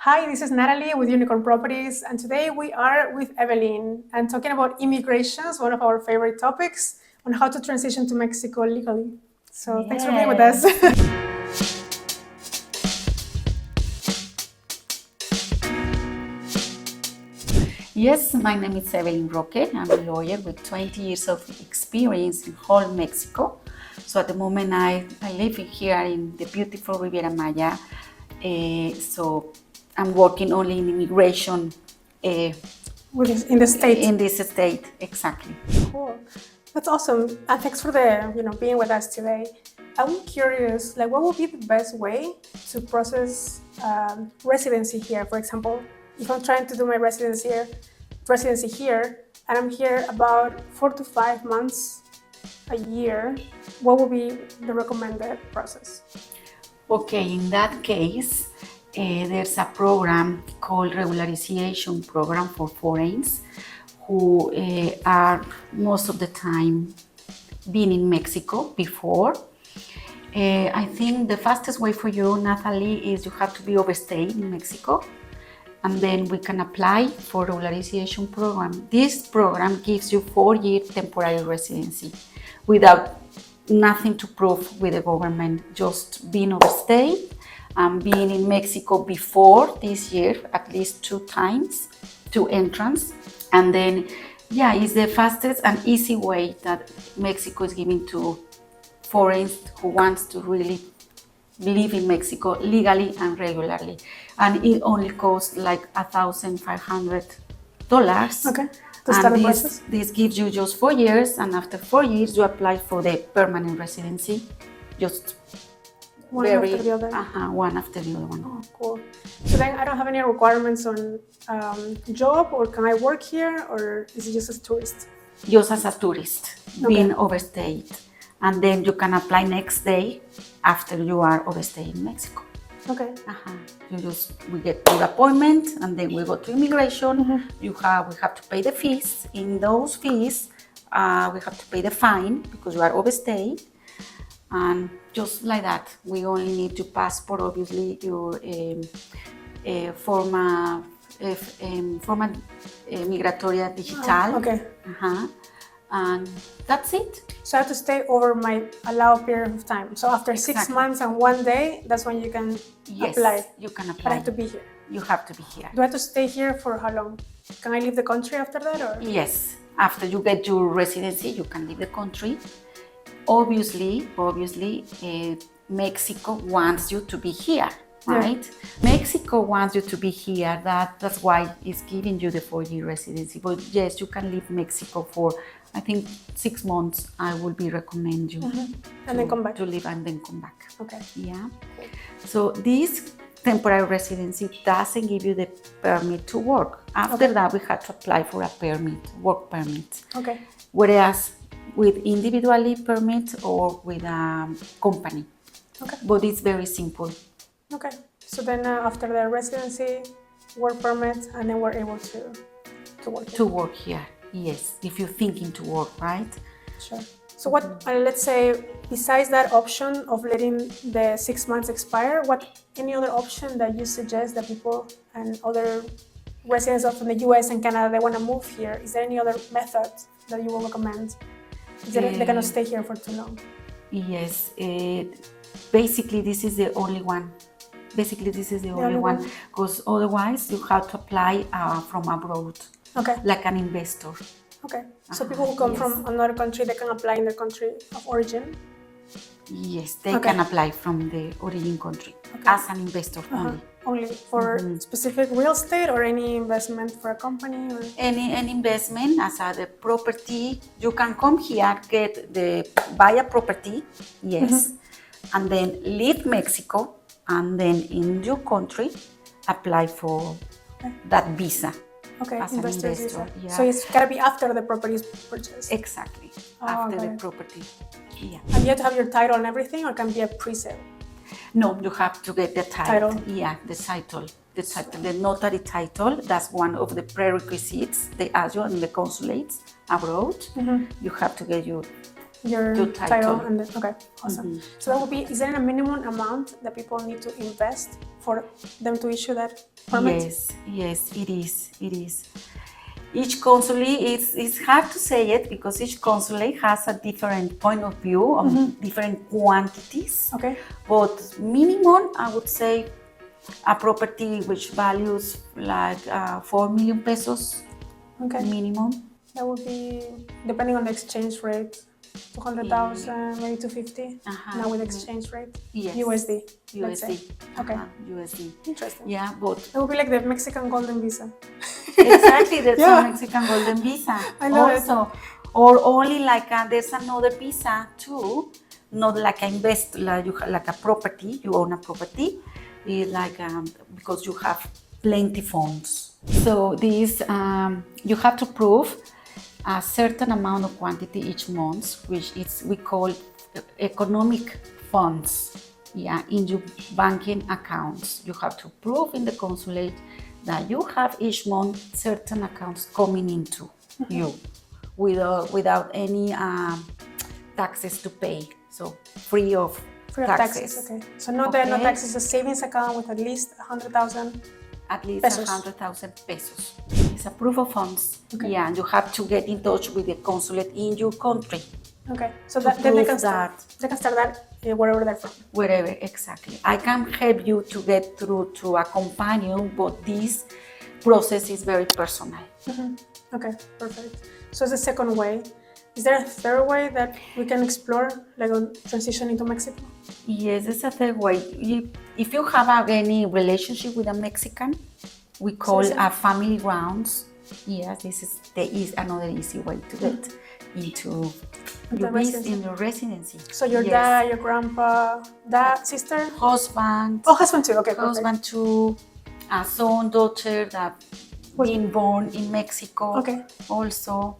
Hi, this is Natalie with Unicorn Properties, and today we are with Evelyn and talking about immigrations, one of our favorite topics, on how to transition to Mexico legally. So thanks for being with us. Yes, my name is Evelyn Roque. I'm a lawyer with 20 years of experience in whole Mexico. So at the moment I live here in the beautiful Riviera Maya. So I'm working only in immigration. In the state. In this state, exactly. Cool. That's awesome. And thanks for being with us today. I'm curious, what would be the best way to process residency here? For example, if I'm trying to do my residency here, and I'm here about 4 to 5 months a year, what would be the recommended process? Okay, in that case, there's a program called regularization program for foreigners who are most of the time been in Mexico before. I think the fastest way for you, Natalie, is you have to be overstayed in Mexico, and then we can apply for regularization program. This program gives you 4-year temporary residency without nothing to prove with the government, just being overstayed and being in Mexico before this year, at least 2 times, 2 entrants. And then, it's the fastest and easy way that Mexico is giving to foreigners who wants to really live in Mexico legally and regularly. And it only costs like $1,500. Okay. To start the process? This gives you just 4 years, and after 4 years you apply for the permanent residency. Just one after the other. One after the other one. Oh, cool. So then I don't have any requirements on job, or can I work here, or is it just as a tourist? Just as a tourist, being overstayed. And then you can apply next day after you are overstayed in Mexico. Okay. We get your appointment, and then we go to immigration. Mm-hmm. We have to pay the fees. In those fees, we have to pay the fine because you are overstayed. And just like that, we only need your passport, obviously, your forma migratoria digital. Okay. And that's it. So I have to stay over my allowed period of time. So after 6 months and 1 day, that's when you can apply. Yes, you can apply. But I have to be here. You have to be here. Do I have to stay here for how long? Can I leave the country after that? Or? Yes. After you get your residency, you can leave the country. Obviously, Mexico wants you to be here, right? Yeah. Mexico wants you to be here. That's why it's giving you the 4-year residency. But yes, you can leave Mexico for, I think, 6 months. I would recommend you. Mm-hmm. And then come back. To live and then come back. Okay. Yeah. So this temporary residency doesn't give you the permit to work. After that, we had to apply for a permit, work permit. Okay. Whereas with individually permit or with a company. Okay. But it's very simple. Okay. So then after the residency, work permit, and then we're able to work here. To work here, yes. If you're thinking to work, right? Sure. So what, let's say, besides that option of letting the 6 months expire, any other option that you suggest that people and other residents from the US and Canada, they want to move here? Is there any other method that you will recommend? They're going to stay here for too long? Yes. Basically, this is the only one. Because otherwise you have to apply from abroad. Okay. Like an investor. Okay. So people who come from another country, they can apply in their country of origin? Yes, they can apply from the origin country as an investor only. Only for specific real estate, or any investment for a company? Or? Any investment as the property. You can come here, buy a property, yes, and then leave Mexico, and then in your country apply for that visa. Okay, as an investor. Yeah. So it's gotta be after the property is purchased. Exactly, after the property. Yeah. And you have to have your title and everything, or can it be a pre-sale? No, you have to get the title. Yeah, the title. The notary title. That's one of the prerequisites they ask you in the consulates abroad. Mm-hmm. You have to get your title. And okay, awesome. So that would be, is there a minimum amount that people need to invest for them to issue that permit? Yes, it is. It is. Each consulate, it's hard to say it because each consulate has a different point of view on different quantities. Okay. But minimum, I would say, a property which values like 4 million pesos Okay. minimum. That would be, depending on the exchange rate, 200,000, maybe 250. Now with exchange rate, Yes. USD. Let's say. USD. Okay. USD. Interesting. Yeah, but It would be like the Mexican golden visa. exactly, that's Yeah. a Mexican golden visa. I love also, or only like there's another visa too, not like an invest, like a property. You own a property, it's like because you have plenty funds. So this you have to prove a certain amount of quantity each month, which we call economic funds. Yeah, in your banking accounts, you have to prove in the consulate that you have each month certain accounts coming into you without any taxes to pay. So free of taxes. Okay. So no taxes, a savings account with at least 100,000. At least pesos. 100,000 pesos. It's a proof of funds. Okay. Yeah, and you have to get in touch with the consulate in your country. Okay, so To that then they prove can start. that. They can start that wherever they're from. Wherever, exactly. I can help you to get through to a company, but this process is very personal. Okay, perfect. So it's the second way. Is there a third way that we can explore, like on transition into Mexico? Yes, there's a third way. If you have any relationship with a Mexican, we call a family grounds. Yes, this is another easy way to get into your residency. So your dad, your grandpa, sister? Husband. Oh, husband too, okay, Husband too, a son, daughter that been born in Mexico. Okay. Also.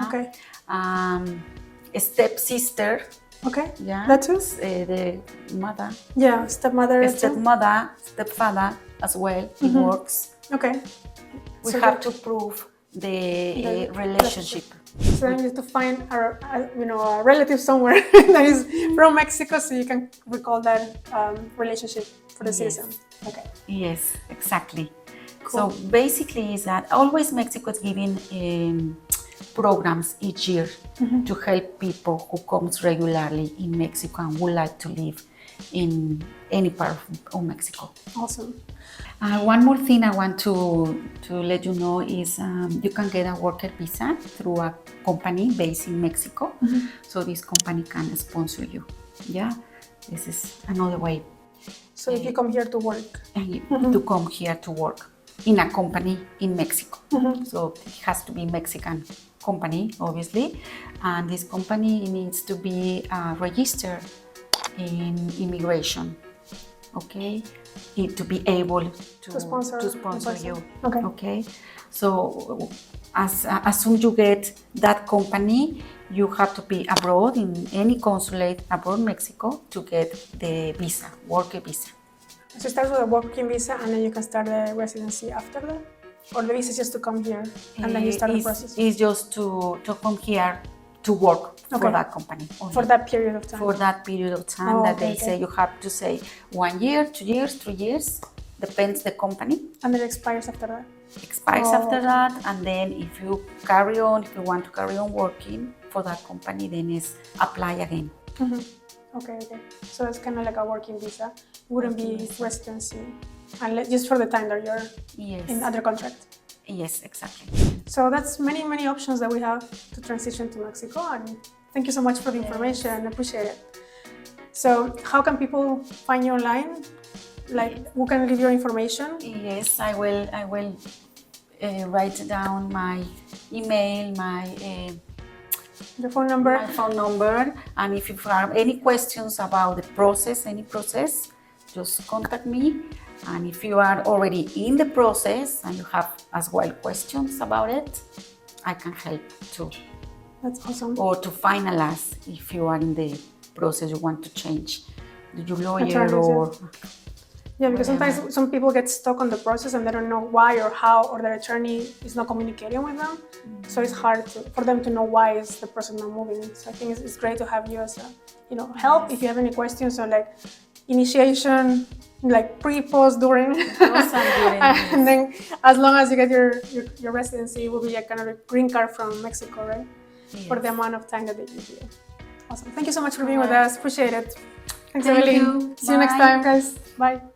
Okay. A stepsister. Okay. Yeah. That too? The mother. Yeah, stepmother. Stepmother, stepfather as well. It works. Okay. We So have to prove the relationship. So then you have to find a relative somewhere that is from Mexico, so you can recall that relationship for the citizen. Okay. Yes, exactly. Cool. So basically, is that always Mexico is giving programs each year to help people who comes regularly in Mexico and would like to live in any part of Mexico. Awesome. One more thing I want to let you know is you can get a worker visa through a company based in Mexico. So this company can sponsor you. Yeah, this is another way. So if you come here to work. To come here to work in a company in Mexico. So it has to be Mexican company, obviously. And this company needs to be registered in immigration. Okay, to be able to sponsor you. Okay. So as soon you get that company, you have to be abroad in any consulate abroad Mexico to get the visa, worker visa. So it starts with a working visa and then you can start the residency after that? Or the visa is just to come here and then you start the process? It's just to come here to work for that company. Only. For that period of time? For that period of time they say you have to say 1 year, 2 years, 3 years, depends the company. And it expires after that? Expires after that, and then if you want to carry on working for that company, then it's apply again. Okay. So it's kind of like a working visa. It wouldn't be residency, unless just for the time that you're in other contract. Yes, exactly. So that's many options that we have to transition to Mexico, and thank you so much for the information. I appreciate it. So how can people find you online? Like, who can give your information? Yes, I will write down my email, Your phone number? My phone number, and if you have any questions about the process, just contact me. And if you are already in the process and you have as well questions about it, I can help too. That's awesome. Or to finalize if you are in the process, you want to change your lawyer or... Yeah, because sometimes some people get stuck on the process and they don't know why or how, or their attorney is not communicating with them. So it's hard for them to know why is the person not moving. So I think it's great to have you as a, help if you have any questions or like initiation, like pre, post, during. Post and during, And then as long as you get your residency, it will be a kind of a green card from Mexico, right? Yes. For the amount of time that they give you. Awesome. Thank you so much for being with us. Appreciate it. Thanks, Thank Evelyn. you. See you next Bye. time, guys. Bye.